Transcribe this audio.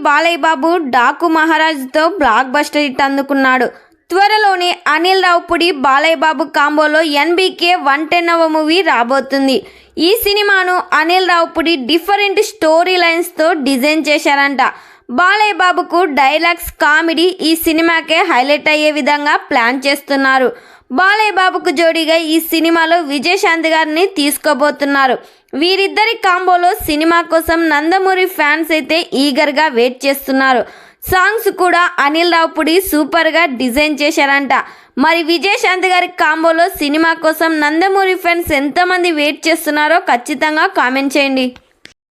బాలయ్య బాబు డాకు మహారాజ్తో blockbuster hit అందుకున్నాడు. త్వరలోనే అనిల్ రావిపూడి బాలయ్య బాబు కాంబోలో ఎన్బీకే 110వ మూవీ రాబోతుంది. ఈ సినిమాను అనిల్ రావిపూడి డిఫరెంట్ స్టోరీ లైన్స్తో డిజైన్ చేశారంట. బాలయ్య బాబుకు డైలాగ్స్, కామెడీ ఈ సినిమాకే హైలైట్ అయ్యే విధంగా ప్లాన్ చేస్తున్నారు. బాలయ్య బాబుకు జోడీగా ఈ సినిమాలో విజయశాంతి గారిని తీసుకోబోతున్నారు. వీరిద్దరి కాంబోలో సినిమా కోసం నందమూరి ఫ్యాన్స్ అయితే ఈగర్గా వెయిట్ చేస్తున్నారు. సాంగ్స్ కూడా అనిల్ రావిపూడి సూపర్గా డిజైన్ చేశారంట. మరి విజయశాంతి గారి కాంబోలో సినిమా కోసం నందమూరి ఫ్యాన్స్ ఎంతమంది వెయిట్ చేస్తున్నారో ఖచ్చితంగా కామెంట్ చేయండి.